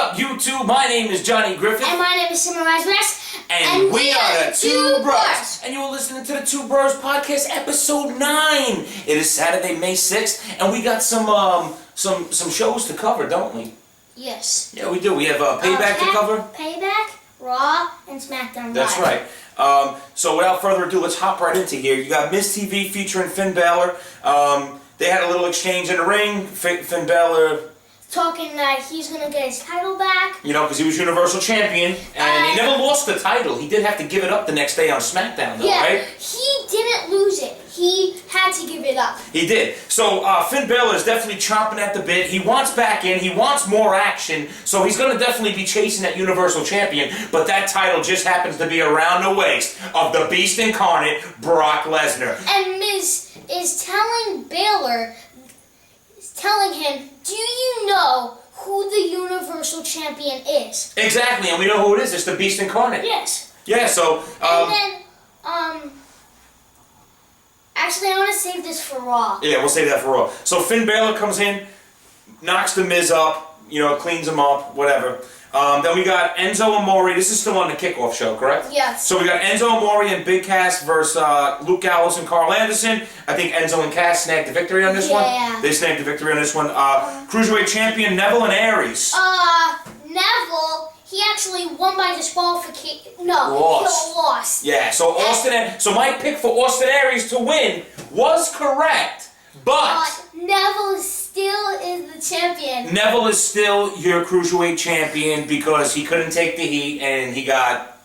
up, YouTube? My name is Johnny Griffith. And my name is Simon Rasmus. And we are the Two Brurrs. And you're listening to the Two Brurrs podcast, episode 9. It is Saturday, May 6th, and we got some shows to cover, don't we? Yes. Yeah, we do. We have Payback to cover. Payback, Raw, and SmackDown Live. That's right. So without further ado, let's hop right into here. You got Miz TV featuring Finn Balor. They had a little exchange in the ring. Finn Balor talking that he's going to get his title back. You know, because he was Universal Champion, and he never lost the title. He did have to give it up the next day on SmackDown, though, right? He didn't lose it. He had to give it up. He did. So Finn Balor is definitely chomping at the bit. He wants back in. He wants more action. So he's going to definitely be chasing that Universal Champion. But that title just happens to be around the waist of the Beast Incarnate, Brock Lesnar. And Miz is telling Balor, telling him, do you know who the Universal Champion is? Exactly, and we know who it is. It's the Beast Incarnate. Yes. Yeah, so... and then, actually, I want to save this for Raw. Yeah, we'll save that for Raw. So Finn Balor comes in, knocks the Miz up, you know, cleans him up, whatever. Then we got Enzo Amore. This is still on the kickoff show, correct? Yes. So we got Enzo Amore and Big Cass versus Luke Gallows and Carl Anderson. I think Enzo and Cass snagged the victory on this one. Yeah. They snagged the victory on this one. Cruiserweight champion Neville and Aries. Neville, he actually won by disqualification. No, Lost. he lost. Yeah, so so my pick for Austin Aries to win was correct, but Neville still is the champion. Neville is still your Cruiserweight champion because he couldn't take the heat and he got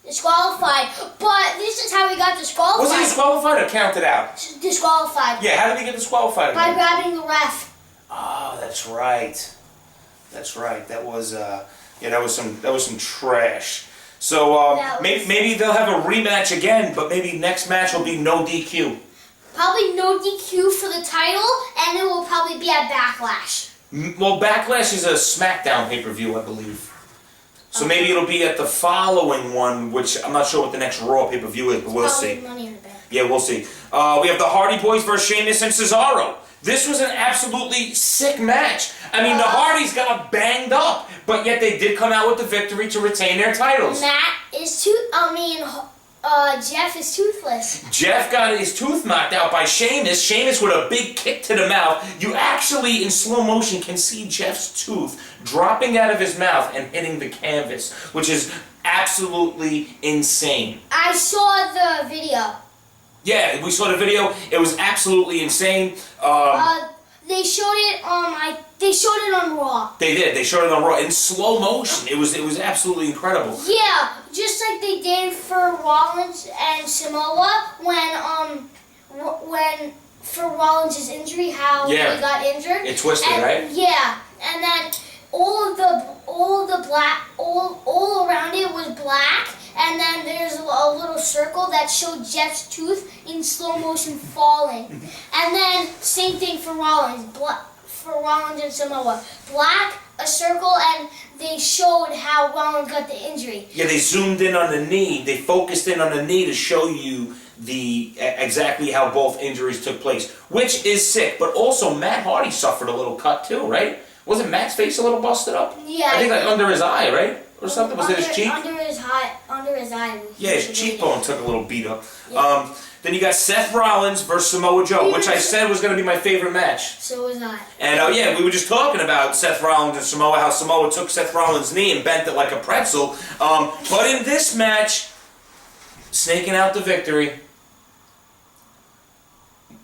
disqualified. But this is how he got disqualified. Was he disqualified or counted out? Disqualified. Yeah, how did he get disqualified by again? grabbing the ref. Oh, that's right. That's right. That was that was some trash. So maybe they'll have a rematch again, but maybe next match will be no DQ. Probably no DQ for the title, and it will probably be at Backlash. Well, Backlash is a SmackDown pay-per-view, I believe. So maybe it'll be at the following one, which I'm not sure what the next Raw pay-per-view is, but we'll see. Money in the Bank. Yeah, we'll see. We have the Hardy Boys versus Sheamus and Cesaro. This was an absolutely sick match. I mean, the Hardys got banged up, but yet they did come out with the victory to retain their titles. Jeff is toothless. Jeff got his tooth knocked out by Sheamus. Sheamus with a big kick to the mouth. You actually, in slow motion, can see Jeff's tooth dropping out of his mouth and hitting the canvas, which is absolutely insane. I saw the video. Yeah, we saw the video. It was absolutely insane. They showed it on They showed it on Raw. They did. They showed it on Raw in slow motion. It was absolutely incredible. Yeah, just like they did for Rollins and Samoa when for Rollins' injury, how he got injured. It twisted, right? Yeah, and then all around it was black, and then there's a little circle that showed Jeff's tooth in slow motion falling, and then same thing for Rollins. For Rollins and Samoa. Black, a circle, and they showed how Rollins got the injury. Yeah, they zoomed in on the knee. They focused in on the knee to show you exactly how both injuries took place, which is sick. But also, Matt Hardy suffered a little cut too, right? Wasn't Matt's face a little busted up? Yeah. I think like under his eye, right? Or something? Was it his cheek? Under his eye. Yeah, his cheekbone took a little beat up. Yeah. Then you got Seth Rollins versus Samoa Joe, which I said was going to be my favorite match. So was I. And we were just talking about Seth Rollins and Samoa, how Samoa took Seth Rollins' knee and bent it like a pretzel. But in this match, snaking out the victory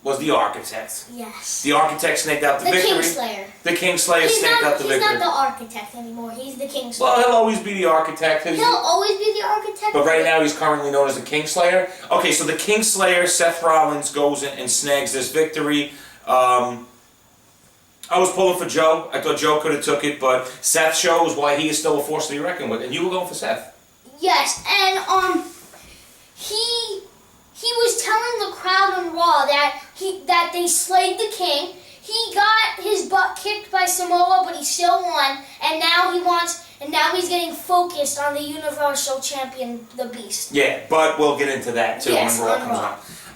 was the Architect. Yes. The Architect snaked out the victory. The Kingslayer. The Kingslayer snaked out the victory. He's not the Architect anymore. He's the Kingslayer. Well, he'll always be the Architect. He'll always be the Architect. But right now he's currently known as the Kingslayer. Okay, so the Kingslayer, Seth Rollins, goes in and snags this victory. I was pulling for Joe. I thought Joe could have took it, but Seth shows why he is still a force to be reckoned with. And you were going for Seth. Yes, and he was telling the crowd on Raw that they slayed the King. He got his butt kicked by Samoa, but he still won, and now he's getting focused on the Universal Champion, the Beast. Yeah, but we'll get into that too when Raw comes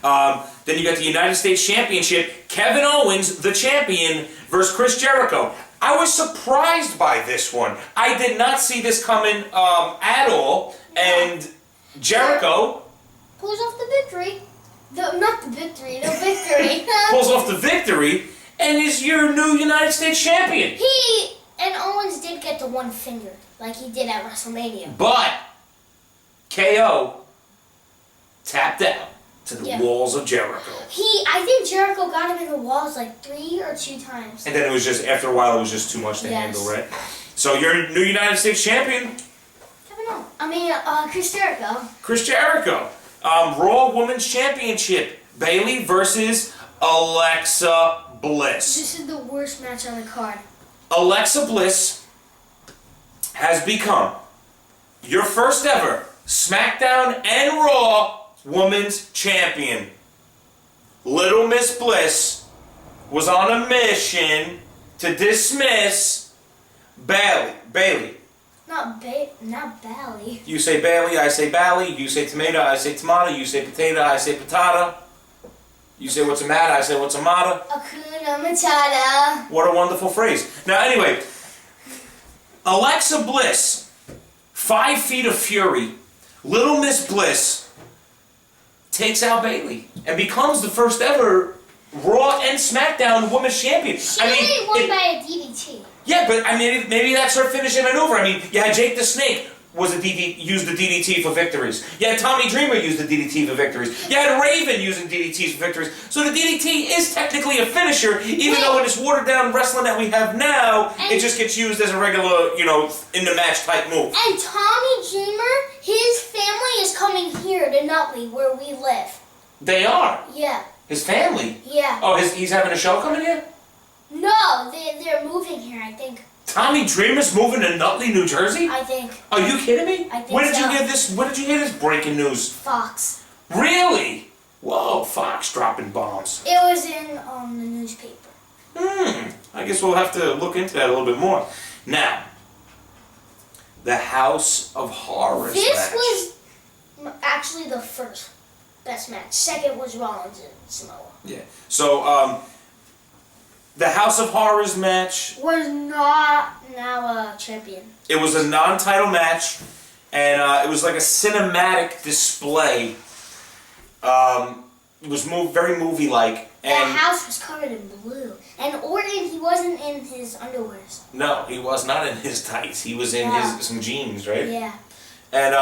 on. Then you got the United States Championship, Kevin Owens, the champion, versus Chris Jericho. I was surprised by this one. I did not see this coming at all. And Jericho pulls off the victory. The victory. pulls off the victory and is your new United States champion. And Owens did get the one finger, like he did at WrestleMania. But KO tapped out to the walls of Jericho. I think Jericho got him in the walls like 3 or 2 times. And then it was just, after a while, it was just too much to handle, right? So your new United States champion. Chris Jericho. Chris Jericho. Raw Women's Championship. Bayley versus Alexa Bliss. This is the worst match on the card. Alexa Bliss has become your first ever SmackDown and Raw Women's Champion. Little Miss Bliss was on a mission to dismiss Bayley. Not Bally. You say Bailey, I say Bally. You say tomato, I say tomato. You say potato, I say patata. You say what's a matter, I say what's a matter. Hakuna Matata. What a wonderful phrase. Now, anyway, Alexa Bliss, 5 feet of fury, Little Miss Bliss takes out Bayley and becomes the first ever Raw and SmackDown Women's Champion. She only won by a DDT. Yeah, but I mean, maybe that's her finishing maneuver. I mean, you had Jake the Snake used the DDT for victories. You had Tommy Dreamer use the DDT for victories. You had Raven using DDTs for victories. So the DDT is technically a finisher, even though in this watered down wrestling that we have now, it just gets used as a regular, in the match type move. And Tommy Dreamer, his family is coming here to Nutley, where we live. They are? Yeah. His family? Yeah. Oh, he's having a show coming here? No, they're moving here, I think. Tommy Dreamer's moving to Nutley, New Jersey? I think. Are you kidding me? I think When did so. you hear this? When did you hear this breaking news? Fox. Really? Whoa, Fox dropping bombs. It was in the newspaper. I guess we'll have to look into that a little bit more. Now, the House of Horrors This match. was actually the first best match. Second was Rollins and Samoa. Yeah. So, the House of Horrors match. Was not now a champion. It was a non-title match, and it was like a cinematic display. It was very movie-like. The house was covered in blue. And Orton, he wasn't in his underwears. No, he was not in his tights. He was in some jeans, right? Yeah. And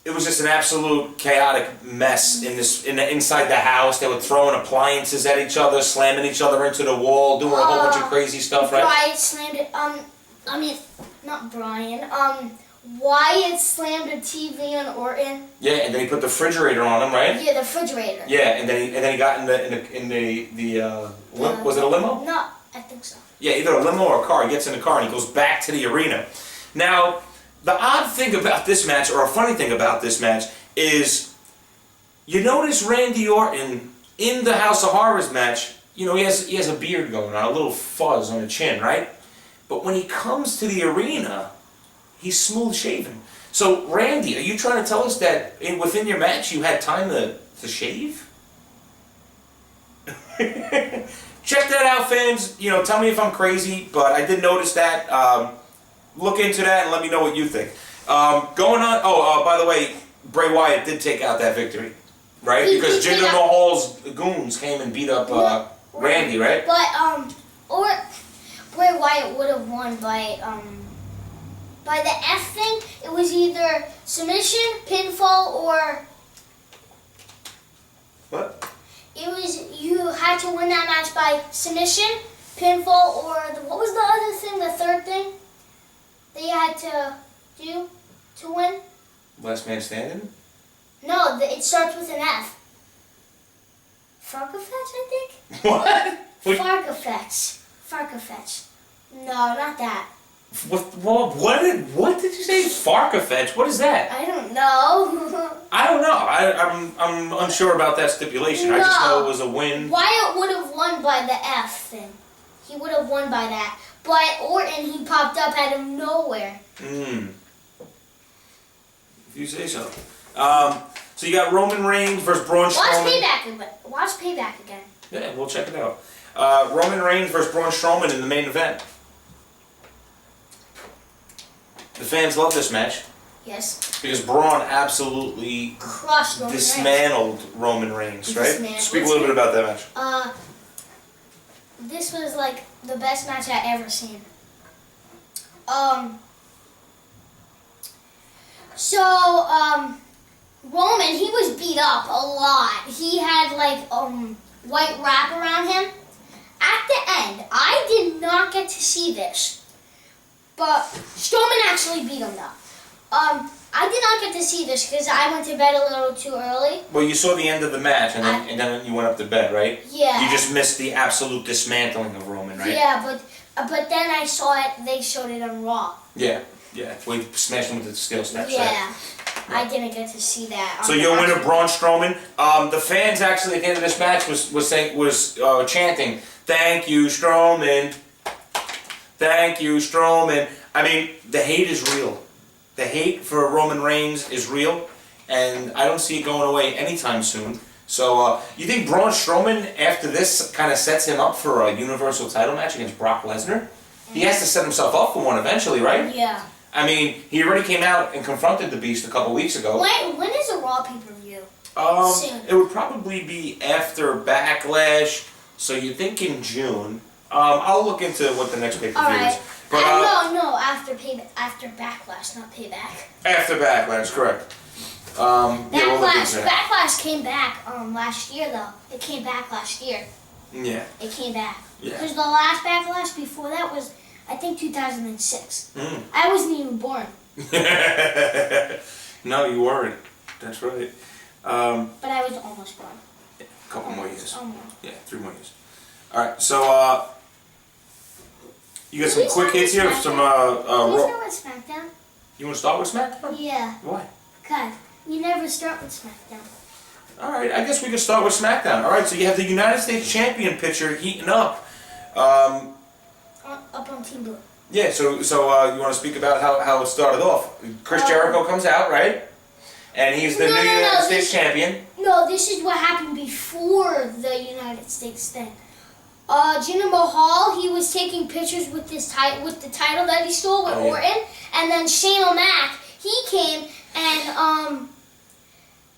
it was just an absolute chaotic mess inside the house. They were throwing appliances at each other, slamming each other into the wall, doing a whole bunch of crazy stuff, right? Brian slammed it. Not Brian. Wyatt slammed a TV on Orton. Yeah, and then he put the refrigerator on him, right? Yeah, the refrigerator. Yeah, and then he got in the was it a limo? No, I think so. Yeah, either a limo or a car. He gets in the car and he goes back to the arena. Now, the odd thing about this match, or a funny thing about this match, is you notice Randy Orton in the House of Horrors match. He has a beard going on, a little fuzz on the chin, right? But when he comes to the arena, he's smooth shaven. So, Randy, are you trying to tell us that within your match you had time to shave? Check that out, fans. Tell me if I'm crazy, but I did notice that. Look into that and let me know what you think. Going on. Oh, by the way, Bray Wyatt did take out that victory, right? Because Jinder Mahal's goons came and beat up Randy, right? But or Bray Wyatt would have won by the F thing. It was either submission, pinfall, or What? it was you had to win that match by submission, pinfall, or what was the other thing? The third thing that you had to do to win? Last man standing? No, it starts with an F. Farkafetch, I think? What? Farkafetch. No, not that. What did you say? Farkafetch? What is that? I don't know. I don't know. I'm unsure about that stipulation. I just know it was a win. Wyatt would have won by the F thing. He would have won by that. But Orton, he popped up out of nowhere. If you say so. So you got Roman Reigns versus Braun Strowman. Watch Payback again. Yeah, we'll check it out. Roman Reigns versus Braun Strowman in the main event. The fans love this match. Yes. Because Braun absolutely Crushed Roman dismantled Roman Reigns, right? Dismantled. Speak a little bit about that match. This was like the best match I ever seen. Roman, he was beat up a lot. He had like white wrap around him. At the end, I did not get to see this, but Strowman actually beat him though. I did not get to see this because I went to bed a little too early. Well, you saw the end of the match, and then you went up to bed, right? Yeah. You just missed the absolute dismantling of Roman, right? Yeah, but then I saw it. They showed it on Raw. Yeah. We smashed him with the steel steps. Yeah. Right? I didn't get to see that. So your winner, Braun Strowman. The fans actually at the end of this match was chanting, "Thank you, Strowman. Thank you, Strowman." I mean, the hate is real. The hate for Roman Reigns is real, and I don't see it going away anytime soon. So, you think Braun Strowman, after this, kind of sets him up for a Universal title match against Brock Lesnar? He has to set himself up for one eventually, right? Yeah. I mean, he already came out and confronted the Beast a couple weeks ago. When is a Raw pay-per-view? Soon. It would probably be after Backlash, so you think in June. I'll look into what the next pay-per-view Alright. is. But, no, after Backlash, not Payback. After Backlash, correct. Yeah, we'll look into that. Backlash came back last year though. It came back last year. Yeah. It came back. Yeah. Because the last Backlash before that was, I think, 2006. I wasn't even born. No, you weren't. That's right. But I was almost born. Yeah, a couple more years. Almost. Yeah, 3 more years. Alright, so, you got some quick hits here. Some, Can we start with SmackDown? You want to start with SmackDown? Yeah. Why? God, you never start with SmackDown. Alright, I guess we can start with SmackDown. Alright, so you have the United States Champion picture heating up. Up on Team Blue. Yeah, so you want to speak about how it started off? Chris Jericho comes out, right? And he's the new United States Champion. No, this is what happened before the United States thing. Jinder Mahal, he was taking pictures with the title that he stole with Orton, and then Shane O'Mac, he came and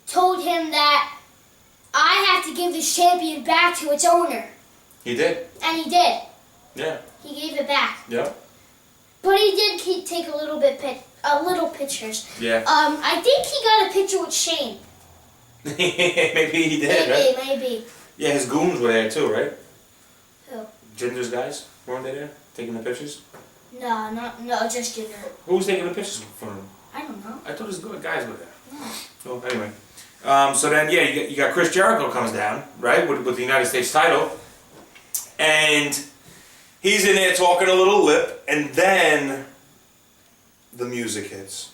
told him that I have to give this champion back to its owner. He did. And he did. Yeah. He gave it back. Yeah. But he did take a little pictures. Yeah. I think he got a picture with Shane. Maybe he did. Maybe. Yeah, his goons were there too, right? Who? Jinder's guys weren't they there taking the pictures? No, just Jinder. Who was taking the pictures for him? I don't know. I thought his guys were there. No. Well, anyway. So then, yeah, you got Chris Jericho comes down, right, with the United States title, and he's in there talking a little lip, and then the music hits.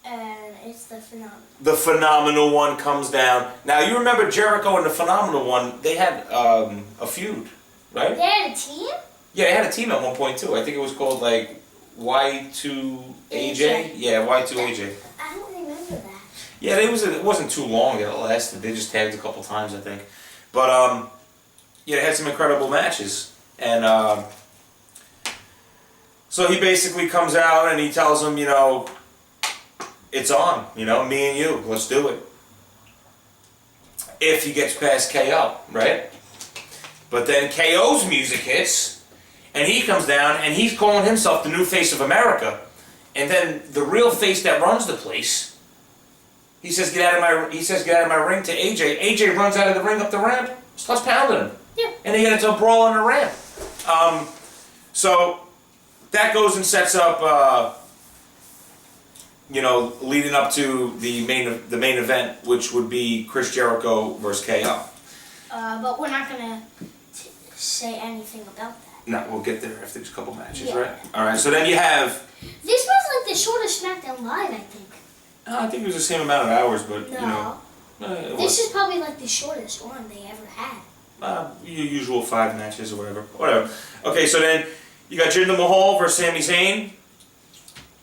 And it's the Phenomenal. The Phenomenal One comes down. Now, you remember Jericho and the Phenomenal One, they had a feud, right? They had a team? Yeah, they had a team at one point, too. I think it was called, like, Y2AJ? Yeah, Y2AJ. I don't remember that. Yeah, it wasn't too long that it lasted. They just tagged a couple times, I think. But, yeah, they had some incredible matches. And, so he basically comes out and he tells them, it's on, me and you, let's do it. If he gets past KO, right? But then KO's music hits, and he comes down and he's calling himself the new face of America. And then the real face that runs the place, he says, get out of my ring to AJ. AJ runs out of the ring up the ramp, starts pounding him. Yeah. And they get into a brawl on the ramp. So that goes and sets up, leading up to the main event, which would be Chris Jericho versus KO. But we're not gonna say anything about that. No, we'll get there after these couple matches, right? All right. So then you have. This was like the shortest SmackDown Live, I think. I think it was the same amount of hours, but No. This is probably like the shortest one they ever had. Your usual 5 matches or whatever. Okay, so then you got Jinder Mahal versus Sami Zayn.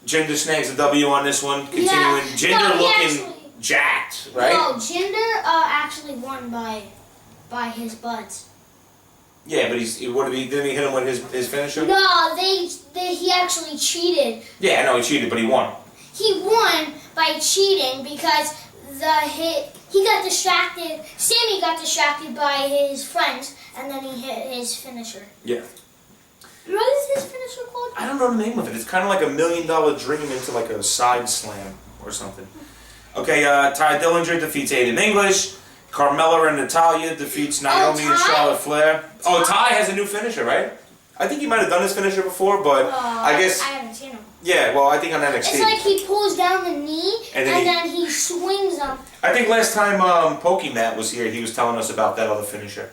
Jinder snags the W on this one, continuing. Yeah. Jinder No, looking jacked, right? No, Jinder actually won by his buds. Yeah, but didn't he hit him with his finisher? No, he actually cheated. Yeah, I know he cheated, but he won. He won by cheating because he got distracted. Sammy got distracted by his friends, and then he hit his finisher. Yeah. What is his finisher called? I don't know the name of it. It's kind of like $1 million dream into like a side slam or something. Okay, Ty Dillinger defeats Aiden English. Carmella and Natalya defeats Naomi and Charlotte Flair. Oh, Ty has a new finisher, right? I think he might have done his finisher before, but I guess... I haven't seen him. Yeah, well, I think on NXT. It's like he pulls down the knee, and then he swings them. I think last time Pokey-Matt was here, he was telling us about that other finisher.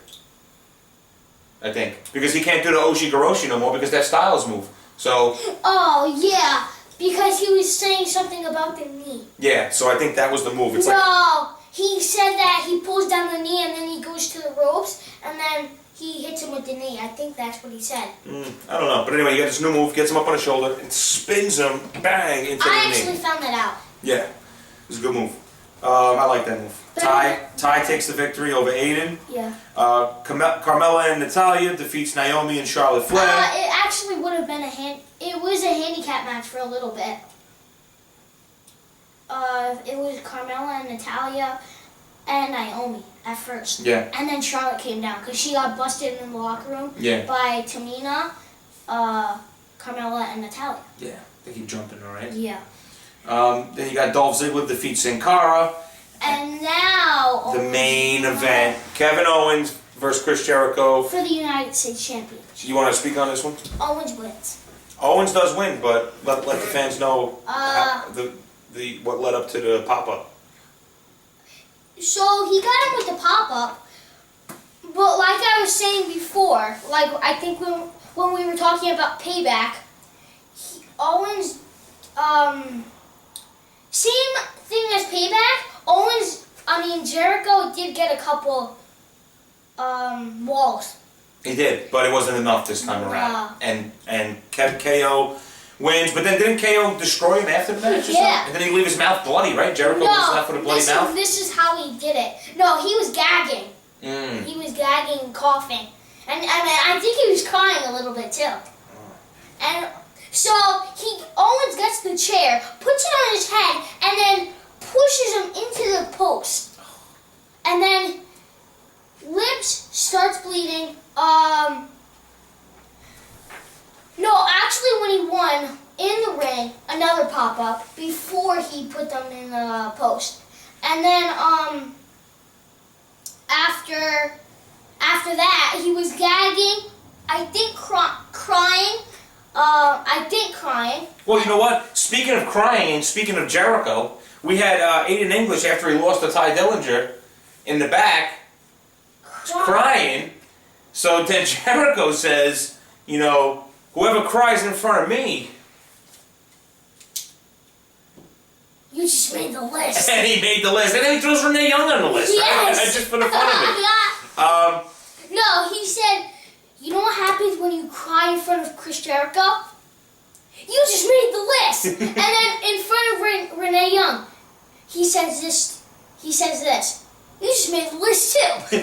I think. Because he can't do the Oshi-Goroshi no more because that Styles move. So... Oh, yeah. Because he was saying something about the knee. Yeah, so I think that was the move. It's he said that he pulls down the knee and then he goes to the ropes and then he hits him with the knee. I think that's what he said. I don't know. But anyway, he got this new move, gets him up on the shoulder, and spins him, bang, into the knee. I actually found that out. Yeah, it was a good move. I like that move. Ty takes the victory over Aiden. Yeah. Carmella and Natalya defeats Naomi and Charlotte Flair. It actually would have been it was a handicap match for a little bit. It was Carmella and Natalya and Naomi at first. Yeah. And then Charlotte came down because she got busted in the locker room by Tamina, Carmella, and Natalya. Yeah, they keep jumping, all right? Yeah. Then you got Dolph Ziggler defeats Sin Cara. And now... The main event. Kevin Owens versus Chris Jericho. For the United States Championship. You want to speak on this one? Owens wins. Owens does win, but let the fans know what led up to the pop-up. So he got him with the pop-up, but like I was saying before, like I think when we were talking about Payback, Owens, same thing as Payback, Jericho did get a couple walls. He did, but it wasn't enough this time around. And KO wins, but then didn't KO destroy him after the match or something? And then he leave his mouth bloody, right? Jericho was left with a bloody mouth? This is how he did it. No, he was gagging. He was gagging and coughing. And I think he was crying a little bit too. And so Owens gets the chair, puts it on his head, and then pushes him into the post. And then lips starts bleeding. No, actually when he won in the ring, another pop-up before he put them in the post. And then after that, he was gagging, I think crying. Well, you know what? Speaking of crying and speaking of Jericho, we had Aiden English after he lost to Ty Dillinger in the back crying. So then Jericho says, you know, whoever cries in front of me. You just made the list. And he made the list. And then he throws Renee Young on the list. Yes. Right? Just for the fun of it. No, he said, you know what happens when you cry in front of Chris Jericho? You just made the list. And then in front of Renee Young, he says this. You just made the list too.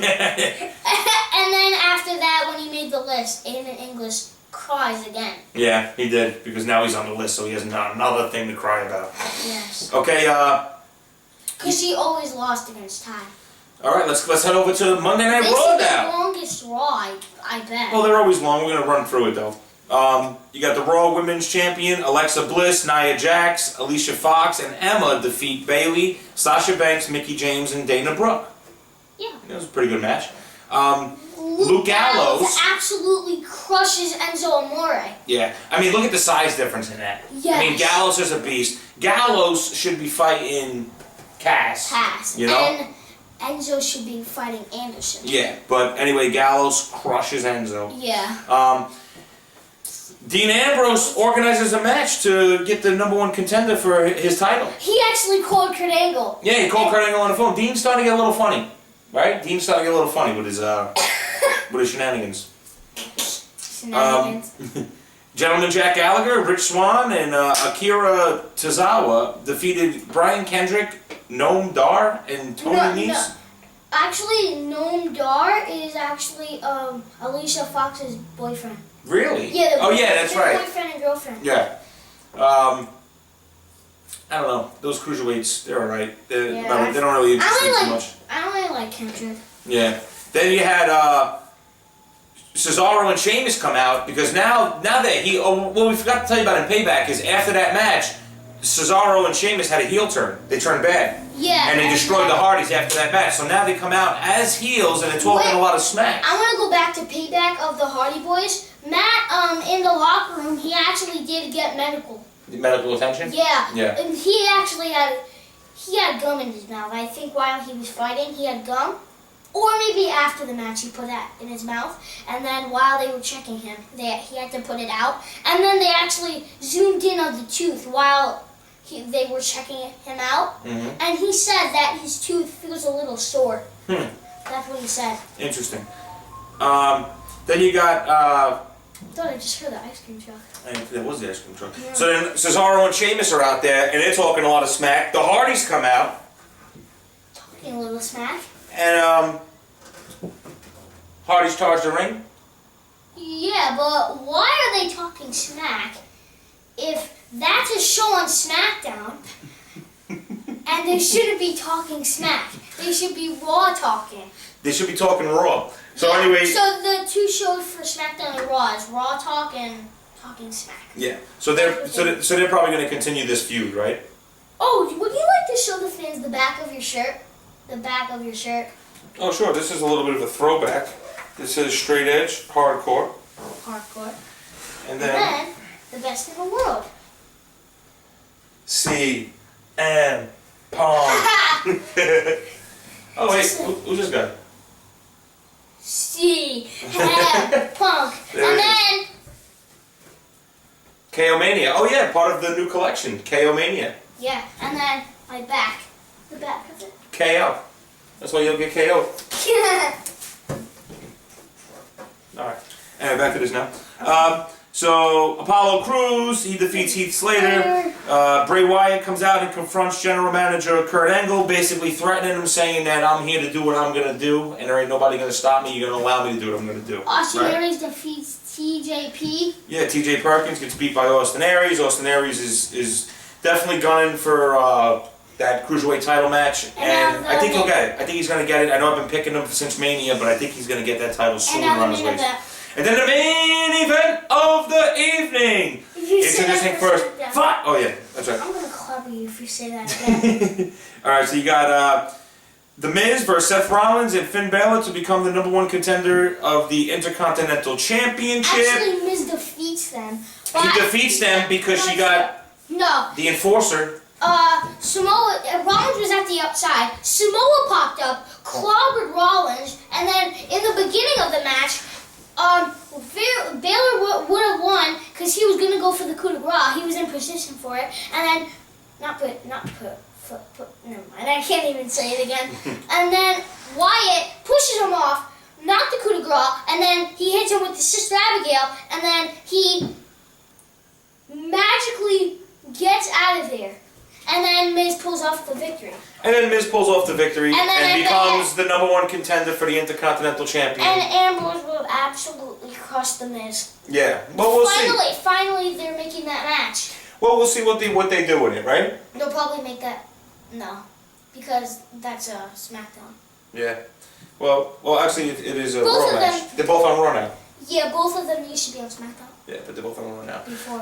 And then after that, when he made the list, Aiden English cries again. Yeah, he did, because now he's on the list, so he has another thing to cry about. Yes. Okay, because he always lost against Ty. Alright, let's head over to Monday Night Raw now. This is the longest Raw, I bet. Well, they're always long. We're going to run through it, though. You got the Raw Women's Champion, Alexa Bliss, Nia Jax, Alicia Fox, and Emma defeat Bayley, Sasha Banks, Mickie James, and Dana Brooke. Yeah. It was a pretty good match. Luke Gallows absolutely crushes Enzo Amore. Yeah. I mean, look at the size difference in that. Yes. I mean, Gallows is a beast. Gallows should be fighting Cass. You know? And Enzo should be fighting Anderson. Yeah, but anyway, Gallows crushes Enzo. Yeah. Dean Ambrose organizes a match to get the number 1 contender for his title. He actually called Kurt Angle. Yeah, he called Kurt Angle on the phone. Dean's starting to get a little funny, right? Dean's starting to get a little funny with his shenanigans. Gentleman Jack Gallagher, Rich Swann, and Akira Tozawa defeated Brian Kendrick, Noam Dar, and Tony Nese. Actually, Noam Dar is actually Alicia Fox's boyfriend. Really? Yeah. That's right. Boyfriend and girlfriend. Yeah. I don't know. Those cruiserweights, they're alright. They don't really interest me too much. I don't really like Kendrick. Yeah. Then you had Cesaro and Sheamus come out because now that what we forgot to tell you about in Payback is after that match, Cesaro and Sheamus had a heel turn. They turned bad. Yeah. And they destroyed the Hardys after that match. So now they come out as heels and they're talking a lot of smack. I want to go back to Payback of the Hardy Boys. Matt, in the locker room, he actually did get medical. Medical attention? Yeah. Yeah. And he actually had gum in his mouth. I think while he was fighting, he had gum. Or maybe after the match, he put that in his mouth. And then while they were checking him, he had to put it out. And then they actually zoomed in on the tooth while they were checking him out. Mm-hmm. And he said that his tooth feels a little sore. That's what he said. Interesting. Then you got... I thought I just heard the ice cream truck. That was the ice cream truck. Yeah. So then Cesaro and Sheamus are out there, and they're talking a lot of smack. The Hardys come out. Talking a little smack. And, Hardys charge the ring. Yeah, but why are they talking smack if that's a show on SmackDown and they shouldn't be talking smack? They should be Raw talking. They should be talking Raw. So anyway... So the two shows for SmackDown and Raw is Raw Talk and Talking Smack. Yeah. So they're probably going to continue this feud, right? Oh, would you like to show the fans the back of your shirt? The back of your shirt. Oh, sure. This is a little bit of a throwback. This says straight edge, hardcore. Hardcore. And And then then the best in the world. CM Punk. Oh, wait. Who's this guy? CM Punk. There And it then... KO Mania. Oh, yeah. Part of the new collection. KO Mania. Yeah, and then my back. The back of it. KO. That's why you'll get KO. Alright. Anyway, back to this now. So, Apollo Crews, he defeats Heath Slater. Bray Wyatt comes out and confronts General Manager Kurt Angle, basically threatening him, saying that I'm here to do what I'm going to do, and there ain't nobody going to stop me. You're going to allow me to do what I'm going to do. Austin Right? Aries defeats TJP. Yeah, TJ Perkins gets beat by Austin Aries. Austin Aries is definitely gunning for that Cruiserweight title match, and I think he'll get it. I think he's going to get it. I know I've been picking him since Mania, but I think he's going to get that title soon around his waist. And then the main event of the evening. Introducing first. Fight! Oh yeah, that's right. I'm gonna club you if you say that again. All right, so you got The Miz versus Seth Rollins and Finn Balor to become the #1 contender of the Intercontinental Championship. Actually, Miz defeats them. He defeats them because she got the Enforcer. Rollins was at the outside. Samoa popped up, clobbered Rollins, and then in the beginning of the match, Baylor would have won because he was gonna go for the coup de grace. He was in position for it, and then never mind. I can't even say it again. And then Wyatt pushes him off, knocked the coup de grace, and then he hits him with the Sister Abigail, and then he magically gets out of there. And then Miz pulls off the victory. And then Miz pulls off the victory and becomes the #1 contender for the Intercontinental Champion. And Ambrose will absolutely crush the Miz. Yeah, but we'll see. Finally, they're making that match. Well, we'll see what they do with it, right? They'll probably make that because that's a SmackDown. Yeah. Well, actually, it is a Both Raw of match. them. They're both on Raw now. Yeah, both of them used to be on SmackDown. Yeah, but they're both on Raw now. Before.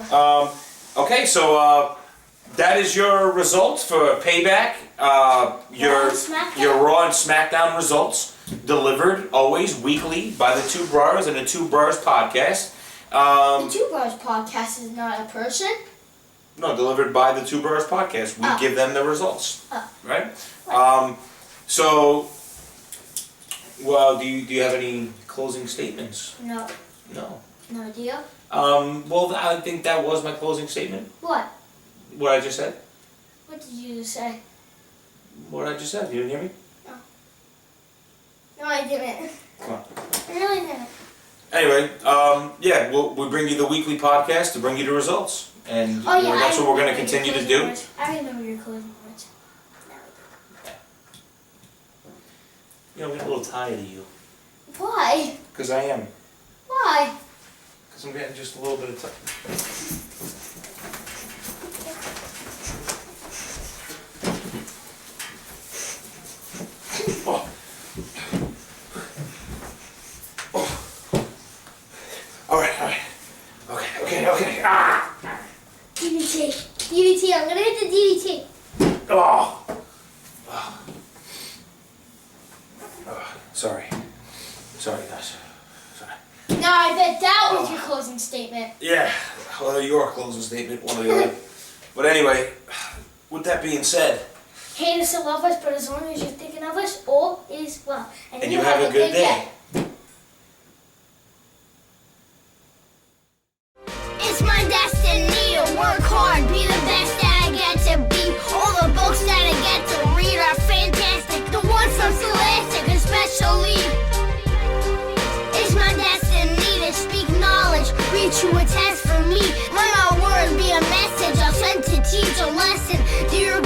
Okay, so that is your results for Payback. Your Raw and SmackDown results delivered always weekly by the Two Brurrs and the Two Brurrs podcast. The Two Brurrs podcast is not a person. No, delivered by the Two Brurrs podcast. We give them the results, right? So, well, do you have any closing statements? No. No. No idea. Well, I think that was my closing statement. What? What I just said. What did you just say? What I just said. You didn't hear me? No. No, I didn't. Come on. I really didn't. Anyway, yeah, we'll bring you the weekly podcast to bring you the results. And that's what we're going to continue to do. I remember your closing words. You know, I'm getting a little tired of you. Why? Because I am. Why? Because I'm getting just a little bit of time. Oh. Oh. All right. Okay. Ah! DDT, I'm gonna hit the DDT. Oh. Sorry, guys. Sorry. Now I bet that was your closing statement. Yeah, well, your closing statement, one or the other. But anyway, with that being said, Hate us or love us, but as long as you're thinking of us, all is well. and you have a good day. It's my destiny to work hard, be the best that I get to be. All the books that I get to read are fantastic, the ones from Scholastic especially. It's my destiny to speak knowledge, read you a test for me. Learn a word, be a message, I'll send to teach a lesson. Do your